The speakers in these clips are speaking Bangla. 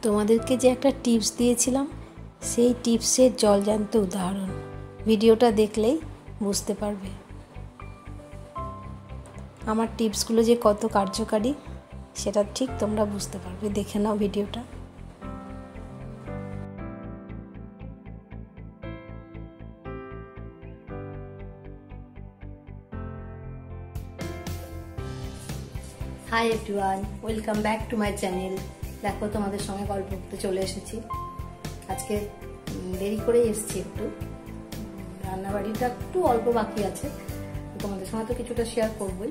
তোমাদেরকে যে একটা টিপস দিয়েছিলাম সেই টিপসের জলজ্যান্ত উদাহরণ। ভিডিওটা দেখলেই বুঝতে পারবে আমার টিপসগুলো যে কত কার্যকারী সেটা ঠিক তোমরা বুঝতে পারবে। দেখে নাও ভিডিওটা। Hi everyone, welcome back to my channel. দেখো তোমাদের সঙ্গে গল্প করতে চলে এসেছি। আজকে দেরি করেই এসেছি, একটু রান্নাবাড়িটা একটু অল্প বাকি আছে, তোমাদের সঙ্গে তো কিছুটা শেয়ার করবই,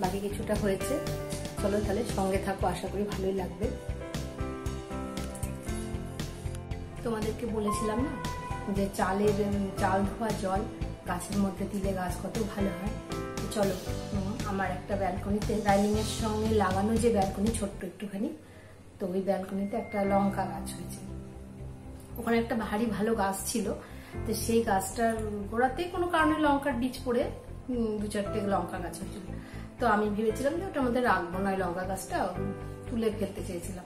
বাকি কিছুটা হয়েছে। চলো তাহলে সঙ্গে থাকো, আশা করি ভালোই লাগবে। তোমাদেরকে বলেছিলাম না যে চাল ধোয়া জল গাছের মধ্যে দিলে গাছ কত ভালো হয়। চলো, আমার একটা ব্যালকনিতে ডাইনিং এর সঙ্গে লাগানো যে ব্যালকনি ছোট্ট একটুখানি, তো ওই ব্যালকনিতে একটা লঙ্কা গাছ হয়েছে। ওখানে একটা ভারী ভালো গাছ ছিল, তো সেই গাছটার গোড়াতেই কোনো কারণে লঙ্কার বীজ পড়ে দু চারটে লঙ্কা গাছ হয়েছিল। তো আমি ভেবেছিলাম যে ওটার মধ্যে রাখবো না, লঙ্কা গাছটা তুলে ফেলতে চেয়েছিলাম,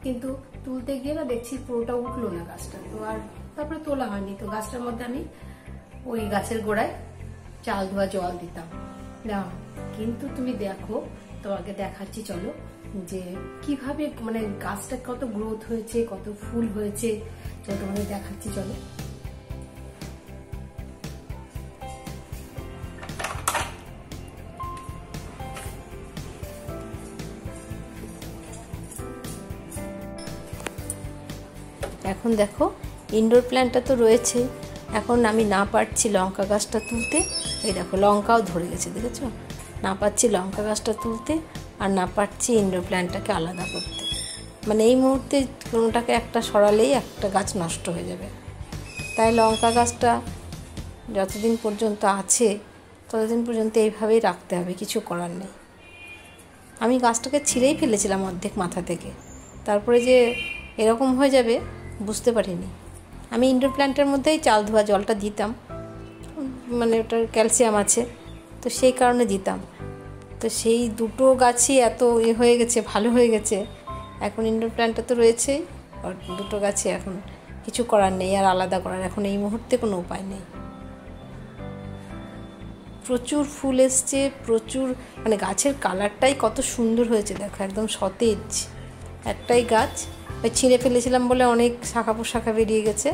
কিন্তু তুলতে গিয়ে না দেখছি পুরোটা উঠলো না গাছটা। তো আর তারপরে তোলা হয়নি। তো গাছটার মধ্যে আমি ওই গাছের গোড়ায় চাল ধোয়া জল দিতাম না। কিন্তু তুমি দেখো, তোমাকে দেখাচ্ছি চলো যে কিভাবে মানে গাছটা কত গ্রোথ হয়েছে, কত ফুল হয়েছে, চলো তোমাদের দেখাচ্ছি চলো। এখন দেখো ইনডোর প্ল্যান্টটা তো রয়েছে, এখন আমি না পারছি লঙ্কা গাছটা তুলতে। এই দেখো লঙ্কাও ধরে গেছে, দেখেছো? না পারছি লঙ্কা গাছটা তুলতে, আর না পারছি ইনডোর প্ল্যান্টটাকে আলাদা করতে। মানে এই মুহূর্তে কোনোটাকে একটা সরালেই একটা গাছ নষ্ট হয়ে যাবে। তাই লঙ্কা গাছটা যতদিন পর্যন্ত আছে ততদিন পর্যন্ত এইভাবেই রাখতে হবে, কিছু করার নেই। আমি গাছটাকে ছিঁড়েই ফেলেছিলাম অর্ধেক মাথা থেকে, তারপরে যে এরকম হয়ে যাবে বুঝতে পারিনি। আমি ইনডোর প্ল্যান্টের মধ্যেই চাল ধোয়া জলটা দিতাম, মানে ওটার ক্যালসিয়াম আছে, তো সেই কারণে দিতাম। তো সেই দুটো গাছই এত হয়ে গেছে, ভালো হয়ে গেছে। এখন ইনডোর প্ল্যান্টটা তো রয়েছেই, আর দুটো গাছই এখন কিছু করার নেই, আর আলাদা করার এখন এই মুহূর্তে কোনো উপায় নেই। প্রচুর ফুল এসছে, প্রচুর, মানে গাছের কালারটাই কত সুন্দর হয়েছে দেখো, একদম সতেজ। একটাই গাছ ওই ছিঁড়ে ফেলেছিলাম বলে অনেক শাখা পোশাখা বেরিয়ে গেছে।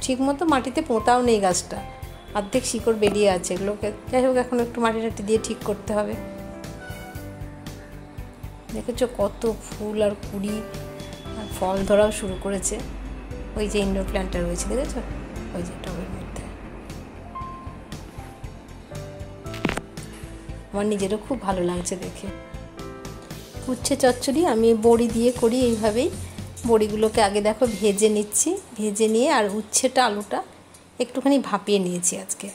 ঠিক মতো মাটিতে পোঁতাও নেই গাছটা, অর্ধেক শিকড় বেরিয়ে আছে। এগুলোকে যাই হোক এখন একটু মাটি টাটি দিয়ে ঠিক করতে হবে। দেখেছো কত ফুল আর কুড়ি আর ফল ধরাও শুরু করেছে। ওই যে ইনডোর প্ল্যান্টটা রয়েছে দেখেছো, ওই যে টবের মধ্যে। আমার নিজেরও খুব ভালো লাগছে দেখে। উচ্ছে চচ্চড়ি আমি বড়ি দিয়ে করি এইভাবেই। বড়িগুলোকে আগে দেখো ভেজে নিচ্ছি, ভেজে নিয়ে আর উচ্ছেটা আলুটা একটুখানি ভাপিয়ে নিয়েছি আজকে।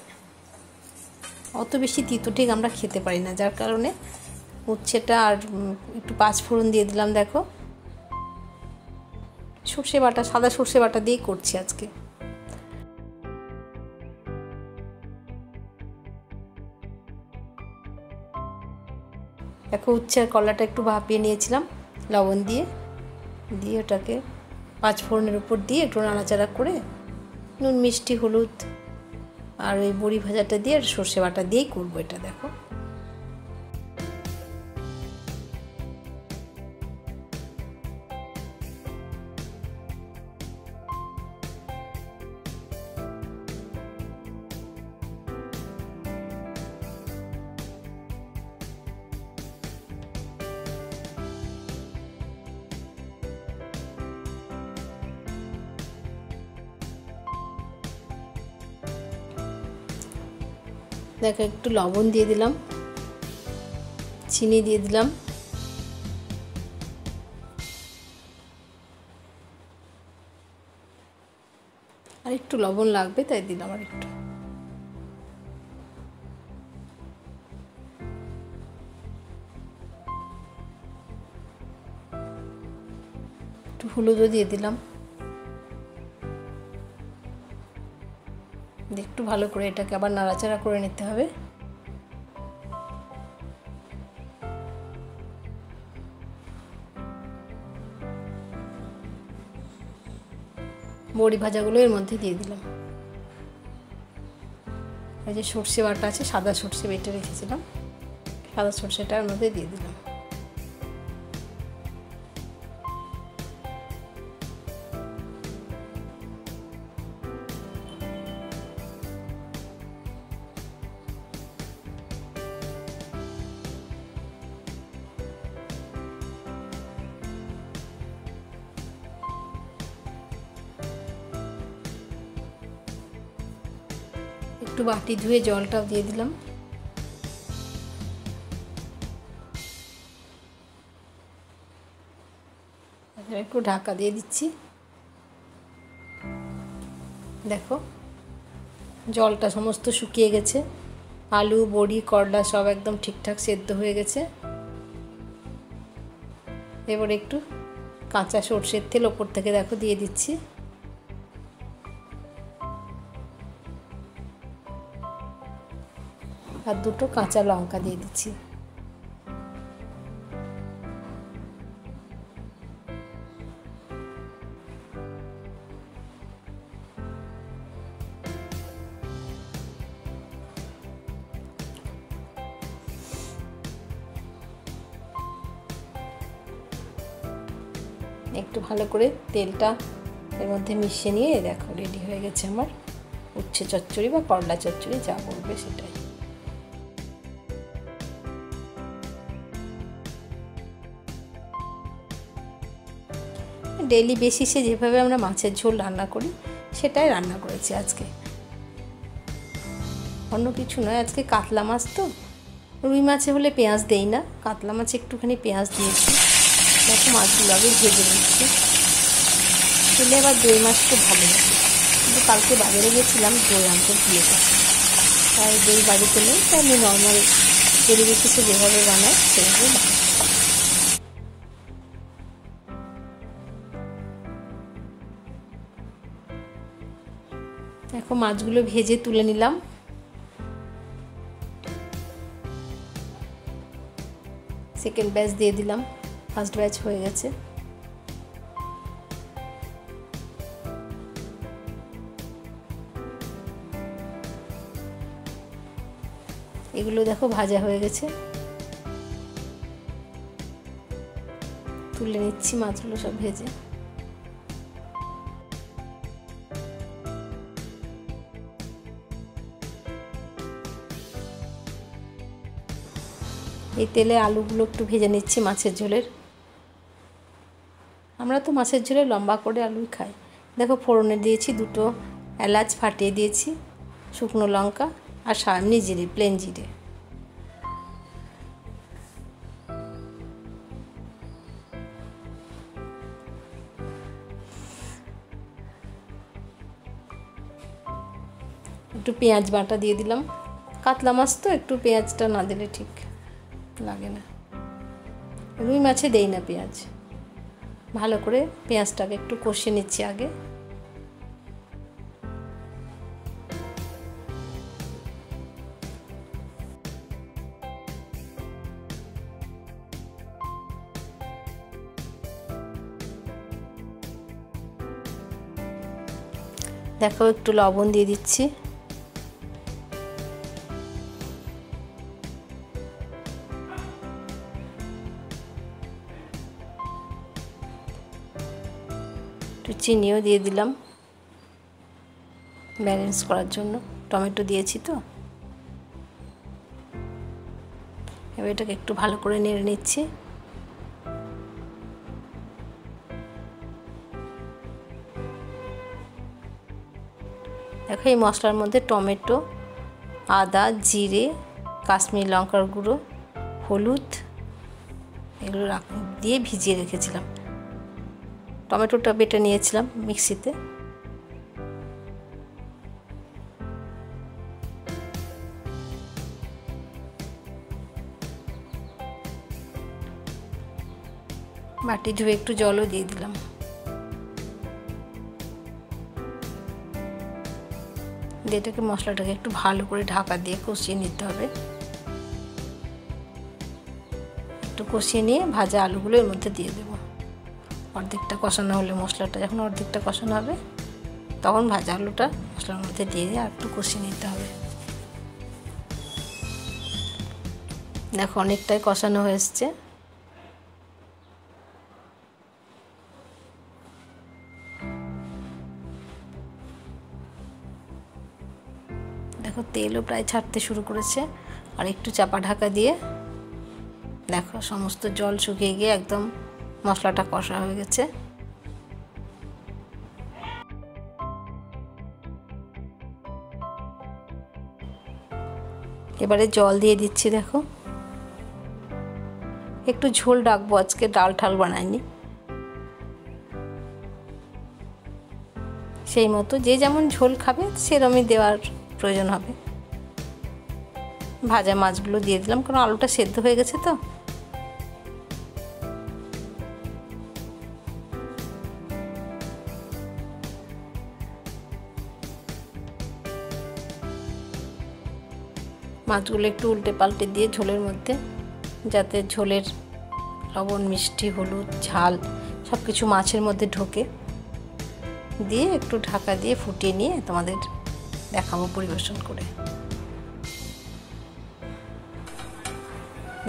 অত বেশি তিতো ঠিক আমরা খেতে পারি না, যার কারণে উচ্ছেটা আর একটু পাঁচফোড়ন দিয়ে দিলাম। দেখো সর্ষে বাটা, সাদা সর্ষে বাটা দিয়েই করছি আজকে। দেখো উচ্ছে আর কলাটা একটু ভাপিয়ে নিয়েছিলাম লবণ দিয়ে, ওটাকে পাঁচফোড়নের উপর দিয়ে একটু নাড়াচাড়া করে নুন মিষ্টি হলুদ আর ওই বড়ি ভাজাটা দিয়ে আর সর্ষে বাটা দিয়েই করবো এটা। দেখো দেখো একটু লবণ দিয়ে দিলাম, চিনি দিয়ে দিলাম, আর একটু লবণ লাগবে তাই দিলাম আর একটু হলুদও দিয়ে দিলাম। একটু ভালো করে এটাকে আবার নাড়াচাড়া করে নিতে হবে। বড়ি ভাজাগুলো এর মধ্যে দিয়ে দিলাম। এই যে সর্ষে বাটা আছে, সাদা সর্ষে বেটে রেখেছিলাম, সাদা সর্ষেটা এর মধ্যে দিয়ে দিলাম। একটু বাটি ধুয়ে জলটাও দিয়ে দিলাম। একটু ঢাকা দিয়ে দিচ্ছি। দেখো জলটা সমস্ত শুকিয়ে গেছে, আলু বড়ি করলা সব একদম ঠিকঠাক সেদ্ধ হয়ে গেছে। এবার একটু কাঁচা সর্ষের তেল ওপর থেকে দেখো দিয়ে দিচ্ছি। আর দুটো কাঁচা লঙ্কা দিয়ে দিচ্ছি। একটু ভালো করে তেলটা এর মধ্যে মিশিয়ে নিয়ে দেখো রেডি হয়ে গেছে আমার উচ্ছে চচ্চড়ি বা করলা চচ্চড়ি, যা বলবে সেটাই। ডেইলি বেসিসে যেভাবে আমরা মাছের ঝোল রান্না করি সেটাই রান্না করেছি আজকে, অন্য কিছু নয়। আজকে কাতলা মাছ তো, রুই মাছে হলে পেঁয়াজ দেই না, কাতলা মাছে একটুখানি পেঁয়াজ দিয়েছি। দেখো মাছগুলো আগে ভেজে নিচ্ছি, খেলে আবার দই মাছ খুব ভালো লাগে। কিন্তু কালকে বাজারে গেছিলাম দই আনতে ভুলে গেছি, তাই দই বাড়িতে নেই, তাই আমি নর্মাল ডেলি বেসিসে যেভাবে বানাই সেভাবে বানাই। দেখো মাছগুলো ভেজে তুলে নিলাম। সেকেন্ড ব্যাচ দিয়ে দিলাম, ফার্স্ট ব্যাচ হয়ে গেছে। এগুলো দেখো ভাজা হয়ে গেছে, তুলে নিচ্ছি মাছগুলো সব ভেজে। এই তেলে আলুগুলো একটু ভেজে নিচ্ছি মাছের ঝোলের। আমরা তো মাছের ঝোলে লম্বা করে আলুই খাই। দেখো ফোড়নে দিয়েছি দুটো এলাচ ফাটিয়ে দিয়েছি, শুকনো লঙ্কা আর এমনি জিরে, প্লেন জিরে। একটু পেঁয়াজ বাটা দিয়ে দিলাম, কাতলা মাছ তো একটু পেঁয়াজটা না দিলে ঠিক লাগে না, রুই মাছে দেই না পেঁয়াজ। ভালো করে পেঁয়াজটাকে একটু কষিয়ে নিচ্ছি আগে। দেখো একটু লবণ দিয়ে দিচ্ছি, একটু চিনিও দিয়ে দিলাম ব্যালেন্স করার জন্য, টমেটো দিয়েছি তো। এবার এটাকে একটু ভালো করে নেড়ে নিচ্ছি। দেখো এই মশলার মধ্যে টমেটো, আদা, জিরে, কাশ্মীরি লঙ্কার গুঁড়ো, হলুদ এগুলো দিয়ে ভিজিয়ে রেখেছিলাম। টমেটোটা বেটে নিয়েছিলাম মিক্সিতে। বাটি ধুয়ে একটু জলও দিয়ে দিলাম। এটাকে মশলাটাকে একটু ভালো করে ঢাকা দিয়ে কষিয়ে নিতে হবে। একটু কষিয়ে নিয়ে ভাজা আলুগুলো এর মধ্যে দিয়ে দেবো। অর্ধেকটা কষানো হলে মশলাটা যখন অর্ধেকটা কষানো হবে তখন ভাজা আলুটা মশলার মধ্যে দিয়ে আর একটু কষিয়ে নিতে হবে। দেখো অনেকটাই কষানো হয়ে এসছে। দেখো তেলও প্রায় ছাড়তে শুরু করেছে। আর একটু চাপা ঢাকা দিয়ে দেখো সমস্ত জল শুকিয়ে গিয়ে একদম মশলাটা কষা হয়ে গেছে। এবারে জল দিয়ে দিচ্ছি। দেখো একটু ঝোল রাখবো, আজকে ডাল ঠাল বানাইনি। সেই মতো যে যেমন ঝোল খাবে সেরকমই দেওয়ার প্রয়োজন হবে। ভাজা মাছগুলো দিয়ে দিলাম, কারণ আলুটা সেদ্ধ হয়ে গেছে তো। মাছগুলো একটু উল্টে পাল্টে দিয়ে ঝোলের মধ্যে, যাতে ঝোলের লবণ, মিষ্টি, হলুদ, ঝাল সব কিছু মাছের মধ্যে ঢোকে, দিয়ে একটু ঢাকা দিয়ে ফুটিয়ে নিয়ে তোমাদের দেখাবো পরিবেশন করে।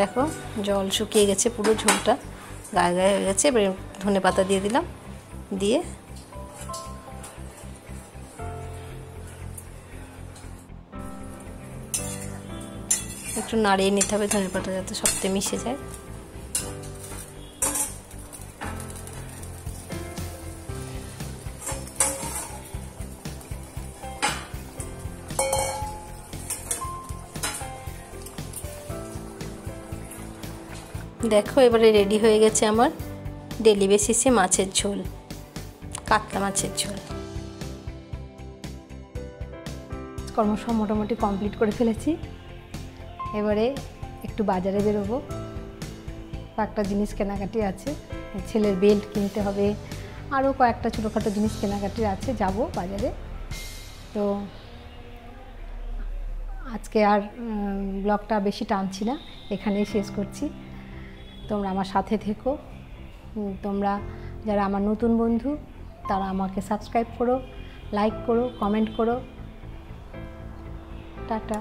দেখো জল শুকিয়ে গেছে, পুরো ঝোলটা গায়ে গায়ে হয়ে গেছে। এবারে ধনেপাতা দিয়ে দিলাম, দিয়ে একটু নাড়িয়ে নিতে হবে ধনেপাতা যাতে সবতে মিশে যায়। দেখো এবারে রেডি হয়ে গেছে আমার ডেলি বেসিসে মাছের ঝোল, কাতলা মাছের ঝোল। কর্মসব মোটামুটি কমপ্লিট করে ফেলেছি। এবারে একটু বাজারে বেরোবো, কয়েকটা জিনিস কেনাকাটি আছে, ছেলের বেল্ট কিনতে হবে, আরও কয়েকটা ছোটোখাটো জিনিস কেনাকাটি আছে, যাব বাজারে। তো আজকে আর ব্লগটা বেশি টানছি না, এখানেই শেষ করছি। তোমরা আমার সাথে থেকো। তোমরা যারা আমার নতুন বন্ধু তারা আমাকে সাবস্ক্রাইব করো, লাইক করো, কমেন্ট করো। টাটা।